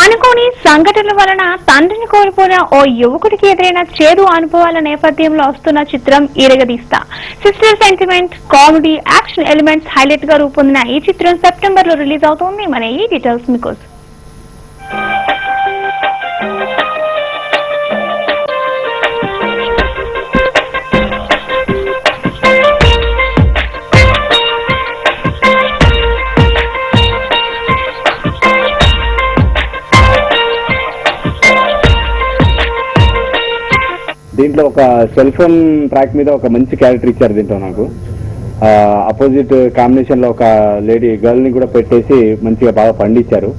అనుకోని సంఘటనల వలన తండ్రిని కోల్పోయిన ఓ యువకుడికి ఎదురైన చేదు అనుభవాల నేపథ్యంలో వస్తున్న చిత్రం Iragadeestha. Sister sentiment, comedy, action elements highlight గా రూపొందిన ఈ చిత్రం సెప్టెంబర్ లో రిలీజ్ అవుతోంది. మన ఈ డీటెయిల్స్ మీకోసం. దీంట్లో ఒక సెల్ ఫోన్ ట్రాక్ మీద ఒక మంచి క్యారెక్టర్ ఇచ్చారు. దీంట్లో నాకు అపోజిట్ కాంబినేషన్ లో ఒక లేడీ గర్ల్ ని కూడా పెట్టేసి మంచిగా బాగా పండించారు.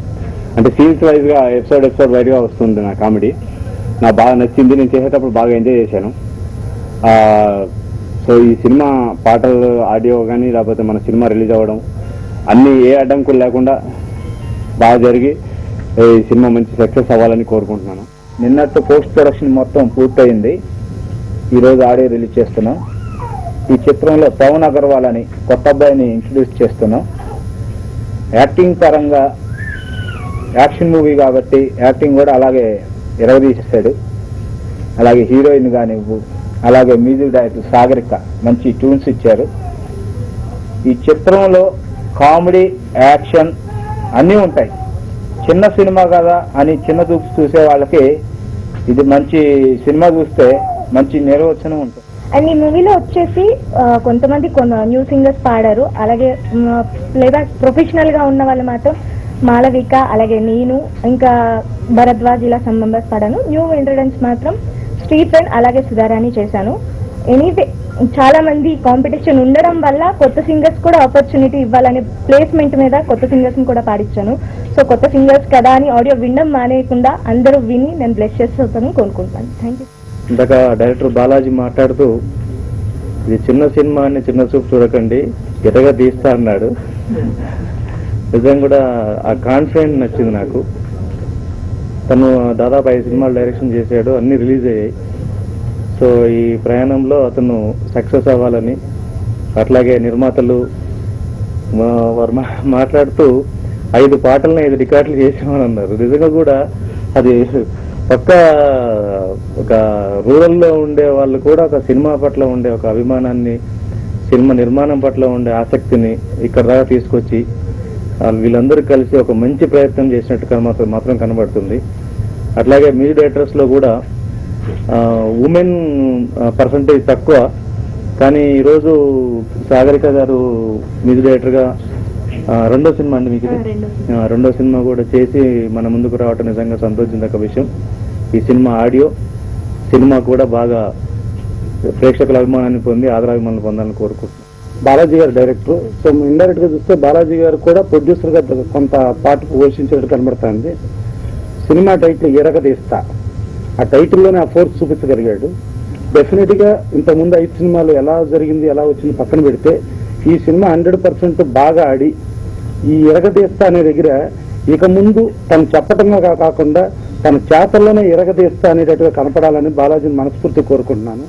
అంటే సీన్స్ వైజ్ గా ఎపిసోడ్ వైజ్ గా వస్తుంది. నా కామెడీ నాకు బాగా నచ్చింది. నేను చేసేటప్పుడు బాగా ఎంజాయ్ చేశాను. సో ఈ సినిమా పాటలు, ఆడియో కానీ లేకపోతే మన సినిమా రిలీజ్ అవ్వడం అన్ని ఏ అడ్డంకులు లేకుండా బాగా జరిగి ఈ సినిమా మంచి సక్సెస్ అవ్వాలని కోరుకుంటున్నాను. నిన్నట్టు పోస్ట్ ప్రొడక్షన్ మొత్తం పూర్తయింది. ఈరోజు ఆడియో రిలీజ్ చేస్తున్నాం. ఈ చిత్రంలో పవన్ అగర్వాల్ అని కొత్త అబ్బాయిని ఇంట్రడ్యూస్ చేస్తున్నాం. యాక్టింగ్ పరంగా యాక్షన్ మూవీ కాబట్టి యాక్టింగ్ కూడా అలాగే ఇరవదీసేశాడు. అలాగే హీరోయిన్ కానీ, అలాగే మ్యూజిక్ డైరెక్టర్ సాగరిక మంచి ట్యూన్స్ ఇచ్చారు. ఈ చిత్రంలో కామెడీ, యాక్షన్ అన్నీ ఉంటాయి. చిన్న సినిమా కదా అని చిన్న చూపు చూసే వాళ్ళకి ఇది మంచి సినిమా, చూస్తే మంచి నిర్వచనం ఉంటుంది. అండ్ ఈ మూవీలో వచ్చేసి కొంతమంది న్యూ సింగర్స్ పాడారు. అలాగే లేదా ప్రొఫెషనల్ గా ఉన్న వాళ్ళు మాత్రం మాలవిక, అలాగే నేను, ఇంకా భరద్వాజ్ ఇలా సమ్ మెంబర్స్ పాడాను. న్యూ ఇంట్రడెన్స్ మాత్రం స్టీఫెన్, అలాగే సుధారాణి చేశాను. ఎనీవే చాలా మంది కాంపిటీషన్ ఉండడం వల్ల కొత్త సింగర్స్ కూడా ఆపర్చునిటీ ఇవ్వాలనే ప్లేస్మెంట్ మీద కొత్త సింగర్స్ ని కూడా పాడించాను. సో కొత్త సింగర్స్ కదా అని ఆడియో వినడం మానేయకుండా అందరూ విని నేను బ్లెస్ చేస్తాను కోరుకుంటాను. Thank you. ఇందాక డైరెక్టర్ బాలాజీ మాట్లాడుతూ ఇది చిన్న సినిమా అని చిన్న చూపు చూడకండి, ఎటగా తీస్తా అన్నాడు. నిజంగా కూడా ఆ కాన్ఫిడెంట్ నచ్చింది నాకు. తను దాదాపు 5 సినిమాలు డైరెక్షన్ చేశాడు, అన్ని రిలీజ్ అయ్యాయి. సో ఈ ప్రయాణంలో అతను సక్సెస్ అవ్వాలని, అట్లాగే నిర్మాతలు వారు మాట్లాడుతూ 5 పాటలను 5 రికార్డులు చేసామని అన్నారు. నిజంగా కూడా అది పక్క ఒక రూరల్లో ఉండే వాళ్ళు కూడా ఒక సినిమా పట్ల ఉండే ఒక అభిమానాన్ని, సినిమా నిర్మాణం పట్ల ఉండే ఆసక్తిని ఇక్కడ దాకా తీసుకొచ్చి వీళ్ళందరూ కలిసి ఒక మంచి ప్రయత్నం చేసినట్టుగా మాత్రం కనబడుతుంది. అట్లాగే మ్యూజిక్ డైరెక్టర్స్ లో కూడా ఉమెన్ పర్సంటేజ్ తక్కువ, కానీ ఈరోజు సాగరిక గారు మ్యూజిక్ డైరెక్టర్ గా రెండో సినిమా అండి మీకు రెండో సినిమా కూడా చేసి మన ముందుకు రావటం నిజంగా సంతోషించదగ్గ విషయం. ఈ సినిమా ఆడియో సినిమా కూడా బాగా ప్రేక్షకుల అభిమానాన్ని పొంది ఆదరాభిమానాలు పొందాలని కోరుకుంటున్నాను. బాలాజీ గారు డైరెక్టర్. సో ఇండైరెక్ట్ గా చూస్తే బాలాజీ గారు కూడా ప్రొడ్యూసర్ గా కొంత పార్ట్ పోషించినట్టు కనబడుతుంది. సినిమా టైటిల్ ఇరగదీస్తా, ఆ టైటిల్లోనే ఆ ఫోర్స్ చూపించగలిగాడు. డెఫినెట్ గా ఇంతకుముందు 5 సినిమాలు ఎలా జరిగింది, ఎలా వచ్చింది పక్కన పెడితే ఈ సినిమా 100% బాగా ఆడి ఈ ఇరగదీస్తా అనే దగ్గర ఇక ముందు తను చెప్పటంగా కాకుండా తన చేతల్లోనే ఇరగదీస్తా అనేటట్టుగా కనపడాలని బాలాజీని మనస్ఫూర్తి కోరుకుంటున్నాను.